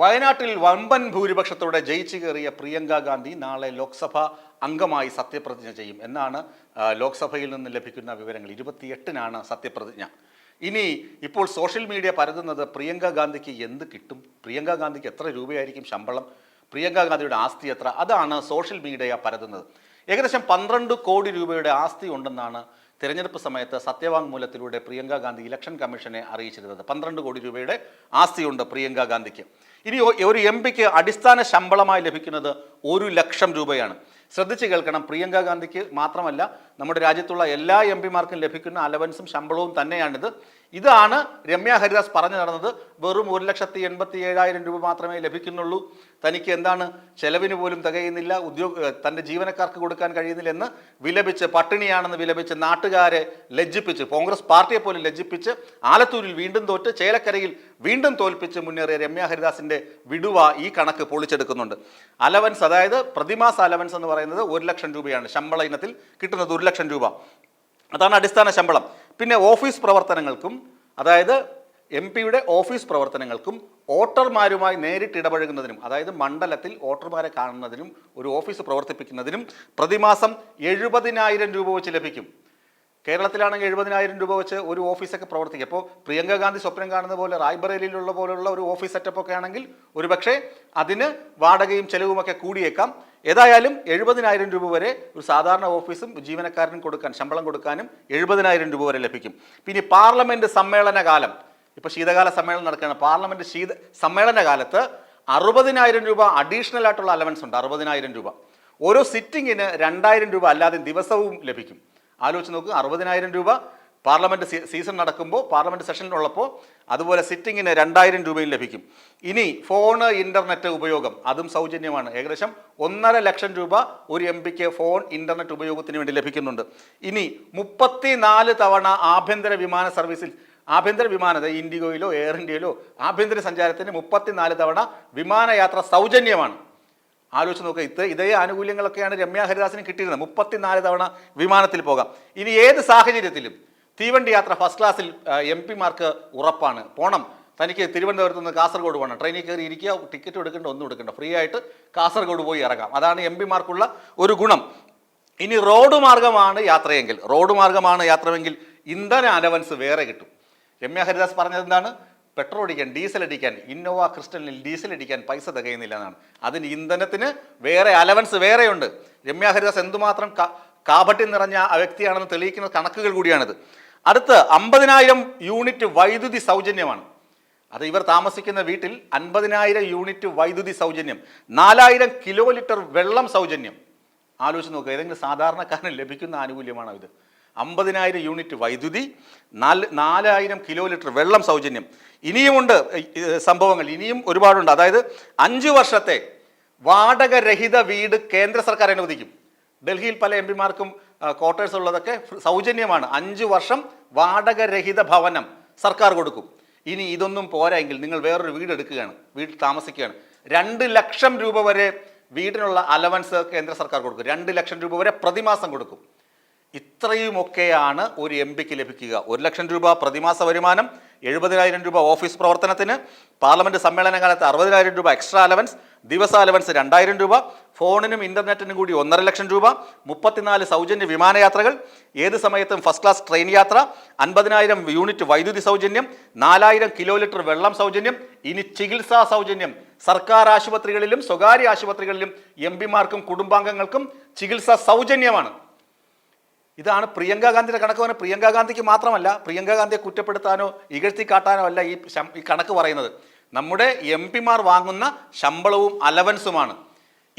വയനാട്ടിൽ വമ്പൻ ഭൂരിപക്ഷത്തോടെ ജയിച്ചു കയറിയ പ്രിയങ്ക ഗാന്ധി നാളെ ലോക്സഭ അംഗമായി സത്യപ്രതിജ്ഞ ചെയ്യും എന്നാണ് ലോക്സഭയിൽ നിന്ന് ലഭിക്കുന്ന വിവരങ്ങൾ. 28-നാണ് സത്യപ്രതിജ്ഞ. ഇനി ഇപ്പോൾ സോഷ്യൽ മീഡിയ പരതുന്നത് പ്രിയങ്ക ഗാന്ധിക്ക് എന്ത് കിട്ടും, പ്രിയങ്ക ഗാന്ധിക്ക് എത്ര രൂപയായിരിക്കും ശമ്പളം, പ്രിയങ്ക ഗാന്ധിയുടെ ആസ്തി എത്ര, അതാണ് സോഷ്യൽ മീഡിയ പരതുന്നത്. ഏകദേശം 12 കോടി രൂപയുടെ ആസ്തി ഉണ്ടെന്നാണ് തെരഞ്ഞെടുപ്പ് സമയത്ത് സത്യവാങ്മൂലത്തിലൂടെ പ്രിയങ്ക ഗാന്ധി ഇലക്ഷൻ കമ്മീഷനെ അറിയിച്ചിരുന്നത്. 12 കോടി രൂപയുടെ ആസ്തിയുണ്ട് പ്രിയങ്ക ഗാന്ധിക്ക്. ഇനി ഒരു എംപിക്ക് അടിസ്ഥാന ശമ്പളമായി ലഭിക്കുന്നത് 1 ലക്ഷം രൂപയാണ്. ശ്രദ്ധിച്ച് കേൾക്കണം, പ്രിയങ്ക ഗാന്ധിക്ക് മാത്രമല്ല നമ്മുടെ രാജ്യത്തുള്ള എല്ലാ എംപിമാർക്കും ലഭിക്കുന്ന അലവൻസും ശമ്പളവും തന്നെയാണിത്. ഇതാണ് രമ്യ ഹരിദാസ് പറഞ്ഞു നടന്നത്. വെറും 1,87,000 രൂപ മാത്രമേ ലഭിക്കുന്നുള്ളൂ, തനിക്ക് എന്താണ് ചെലവിന് പോലും തികയുന്നില്ല, തൻ്റെ ജീവനക്കാർക്ക് കൊടുക്കാൻ കഴിയുന്നില്ല എന്ന് വിലപിച്ച്, പട്ടിണിയാണെന്ന് വിലപിച്ച് നാട്ടുകാരെ ലജ്ജിപ്പിച്ച്, കോൺഗ്രസ് പാർട്ടിയെ പോലും ലജ്ജിപ്പിച്ച്, ആലത്തൂരിൽ വീണ്ടും തോറ്റ് ചേലക്കരയിൽ വീണ്ടും തോൽപ്പിച്ച് മുന്നേറിയ രമ്യ ഹരിദാസിന്റെ വിടുവ ഈ കണക്ക് പൊളിച്ചെടുക്കുന്നുണ്ട്. അലവൻസ്, അതായത് പ്രതിമാസ അലവൻസ് എന്ന് പറയുന്നത് 1 ലക്ഷം രൂപയാണ്. ശമ്പള ഇനത്തിൽ കിട്ടുന്നത് 1 ലക്ഷം രൂപ, അതാണ് അടിസ്ഥാന ശമ്പളം. പിന്നെ ഓഫീസ് പ്രവർത്തനങ്ങൾക്കും, അതായത് എം പിയുടെ ഓഫീസ് പ്രവർത്തനങ്ങൾക്കും വോട്ടർമാരുമായി നേരിട്ട് ഇടപഴകുന്നതിനും, അതായത് മണ്ഡലത്തിൽ വോട്ടർമാരെ കാണുന്നതിനും ഒരു ഓഫീസ് പ്രവർത്തിപ്പിക്കുന്നതിനും പ്രതിമാസം 70,000 രൂപ വെച്ച് ലഭിക്കും. കേരളത്തിലാണെങ്കിൽ 70,000 രൂപ വെച്ച് ഒരു ഓഫീസൊക്കെ പ്രവർത്തിക്കും. അപ്പോൾ പ്രിയങ്ക ഗാന്ധി സ്വപ്നം കാണുന്ന പോലെ റായ്ബറേലിയിലുള്ള പോലുള്ള ഒരു ഓഫീസ് സെറ്റപ്പൊക്കെ ആണെങ്കിൽ ഒരുപക്ഷെ അതിന് വാടകയും ചെലവുമൊക്കെ കൂടിയേക്കാം. ഏതായാലും 70,000 രൂപ വരെ ഒരു സാധാരണ ഓഫീസും ജീവനക്കാരനും കൊടുക്കാൻ, ശമ്പളം കൊടുക്കാനും 70,000 രൂപ വരെ ലഭിക്കും. പിന്നെ പാർലമെന്റ് സമ്മേളന കാലം, ഇപ്പോൾ ശീതകാല സമ്മേളനം നടക്കുകയാണ്. പാർലമെന്റ് സമ്മേളന കാലത്ത് 60,000 രൂപ അഡീഷണൽ ആയിട്ടുള്ള അലവൻസ് ഉണ്ട്. 60,000 രൂപ ഓരോ സിറ്റിങ്ങിന് 2,000 രൂപ അല്ലാതെ ദിവസവും ലഭിക്കും. ആലോചിച്ച് നോക്കുക, 60,000 രൂപ പാർലമെന്റ് സീസൺ നടക്കുമ്പോൾ, പാർലമെന്റ് സെഷനിലുള്ളപ്പോൾ, അതുപോലെ സിറ്റിങ്ങിന് 2,000 രൂപയും ലഭിക്കും. ഇനി ഫോണ്, ഇന്റർനെറ്റ് ഉപയോഗം അതും സൗജന്യമാണ്. ഏകദേശം 1.5 ലക്ഷം രൂപ ഒരു എം പിക്ക് ഫോൺ, ഇന്റർനെറ്റ് ഉപയോഗത്തിന് വേണ്ടി ലഭിക്കുന്നുണ്ട്. ഇനി 34 തവണ ആഭ്യന്തര വിമാന സർവീസിൽ, ആഭ്യന്തര വിമാനത ഇൻഡിഗോയിലോ എയർ ഇന്ത്യയിലോ ആഭ്യന്തര സഞ്ചാരത്തിന് 34 തവണ വിമാനയാത്ര സൗജന്യമാണ്. ആലോചിച്ച് നോക്കുക, ഇതേ ആനുകൂല്യങ്ങളൊക്കെയാണ് രമ്യ ഹരിദാസിന് കിട്ടിയിരുന്നത്. 34 തവണ വിമാനത്തിൽ പോകാം. ഇനി ഏത് സാഹചര്യത്തിലും തീവണ്ടി യാത്ര ഫസ്റ്റ് ക്ലാസ്സിൽ എം പിമാർക്ക് ഉറപ്പാണ്. പോണം, തനിക്ക് തിരുവനന്തപുരത്ത് നിന്ന് കാസർഗോഡ് പോകണം, ട്രെയിനിൽ കയറി ഇരിക്കുക, ടിക്കറ്റ് എടുക്കേണ്ട, ഒന്നും എടുക്കേണ്ട, ഫ്രീ ആയിട്ട് കാസർഗോഡ് പോയി ഇറങ്ങാം. അതാണ് എം പിമാർക്കുള്ള ഒരു ഗുണം. ഇനി റോഡ് മാർഗമാണ് യാത്രയെങ്കിൽ ഇന്ധന അലവൻസ് വേറെ കിട്ടും. രമ്യ ഹരിദാസ് പറഞ്ഞത് എന്താണ്? പെട്രോൾ അടിക്കാൻ, ഡീസൽ അടിക്കാൻ, ഇന്നോവ ക്രിസ്റ്റലിൽ ഡീസൽ അടിക്കാൻ പൈസ തികയുന്നില്ല എന്നാണ്. അതിന് ഇന്ധനത്തിന് വേറെ അലവൻസ് വേറെയുണ്ട്. രമ്യ ഹരിദാസ് എന്തുമാത്രം കാപട്യം നിറഞ്ഞ വ്യക്തിയാണെന്ന് തെളിയിക്കുന്ന കണക്കുകൾ കൂടിയാണിത്. അടുത്ത് 50,000 യൂണിറ്റ് വൈദ്യുതി സൗജന്യമാണ്. അത് ഇവർ താമസിക്കുന്ന വീട്ടിൽ 50,000 യൂണിറ്റ് വൈദ്യുതി സൗജന്യം, 4,000 കിലോ ലിറ്റർ വെള്ളം സൗജന്യം. ആലോചിച്ച് നോക്കുക, ഏതെങ്കിലും സാധാരണക്കാരന് ലഭിക്കുന്ന ആനുകൂല്യമാണോ ഇത്? 50,000 യൂണിറ്റ് വൈദ്യുതി, 4,000 കിലോ ലിറ്റർ വെള്ളം സൗജന്യം. ഇനിയുമുണ്ട് സംഭവങ്ങൾ, ഇനിയും ഒരുപാടുണ്ട്. അതായത് 5 വർഷത്തെ വാടകരഹിത വീട് കേന്ദ്ര സർക്കാർ അനുവദിക്കും. ഡൽഹിയിൽ പല എം പിമാർക്കും ക്വാർട്ടേഴ്സ് ഉള്ളതൊക്കെ സൗജന്യമാണ്. 5 വർഷം വാടകരഹിത ഭവനം സർക്കാർ കൊടുക്കും. ഇനി ഇതൊന്നും പോരായെങ്കിൽ നിങ്ങൾ വേറൊരു വീട് എടുക്കുകയാണ്, വീട്ടിൽ താമസിക്കുകയാണ്, 2 ലക്ഷം രൂപ വരെ വീടിനുള്ള അലവൻസ് കേന്ദ്ര സർക്കാർ കൊടുക്കും. 2 ലക്ഷം രൂപ വരെ പ്രതിമാസം കൊടുക്കും. ഇത്രയുമൊക്കെയാണ് ഒരു എം പിക്ക് ലഭിക്കുക. 1 ലക്ഷം രൂപ പ്രതിമാസ വരുമാനം, 70,000 രൂപ ഓഫീസ് പ്രവർത്തനത്തിന്, പാർലമെന്റ് സമ്മേളന കാലത്ത് 60,000 രൂപ എക്സ്ട്രാ അലവൻസ്, ദിവസ അലവൻസ് 2,000 രൂപ, ഫോണിനും ഇന്റർനെറ്റിനും കൂടി 1.5 ലക്ഷം രൂപ, 34 സൗജന്യ വിമാനയാത്രകൾ, ഏത് സമയത്തും ഫസ്റ്റ് ക്ലാസ് ട്രെയിൻ യാത്ര, 50,000 യൂണിറ്റ് വൈദ്യുതി സൗജന്യം, 4,000 കിലോ ലിറ്റർ വെള്ളം സൗജന്യം. ഇനി ചികിത്സാ സൗജന്യം. സർക്കാർ ആശുപത്രികളിലും സ്വകാര്യ ആശുപത്രികളിലും എം പിമാർക്കും കുടുംബാംഗങ്ങൾക്കും ചികിത്സ സൗജന്യമാണ്. ഇതാണ് പ്രിയങ്ക ഗാന്ധിയുടെ കണക്ക്. പ്രിയങ്ക ഗാന്ധിക്ക് മാത്രമല്ല, പ്രിയങ്ക ഗാന്ധിയെ കുറ്റപ്പെടുത്താനോ ഇകഴ്ത്തി കാട്ടാനോ അല്ല ഈ കണക്ക് പറയുന്നത്. നമ്മുടെ എം പിമാർ വാങ്ങുന്ന ശമ്പളവും അലവൻസുമാണ്.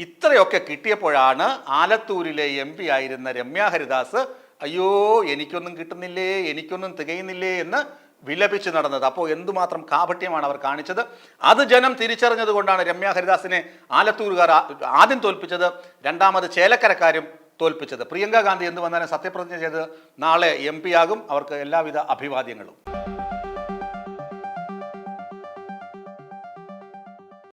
ഇത്രയൊക്കെ കിട്ടിയപ്പോഴാണ് ആലത്തൂരിലെ എം പി ആയിരുന്ന രമ്യ ഹരിദാസ് അയ്യോ എനിക്കൊന്നും കിട്ടുന്നില്ലേ, എനിക്കൊന്നും തികയുന്നില്ലേ എന്ന് വിലപിച്ച് നടന്നത്. അപ്പോൾ എന്തുമാത്രം കാപട്യമാണ് അവർ കാണിച്ചത്. അത് ജനം തിരിച്ചറിഞ്ഞത് കൊണ്ടാണ് രമ്യ ഹരിദാസിനെ ആലത്തൂരുകാർ ആദ്യം തോൽപ്പിച്ചത്, രണ്ടാമത് ചേലക്കരക്കാരും തോൽപ്പിച്ചത്. പ്രിയങ്ക ഗാന്ധി എന്ത് വന്നാലും സത്യപ്രതിജ്ഞ ചെയ്ത് നാളെ എം പി ആകും. അവർക്ക് എല്ലാവിധ അഭിവാദ്യങ്ങളും.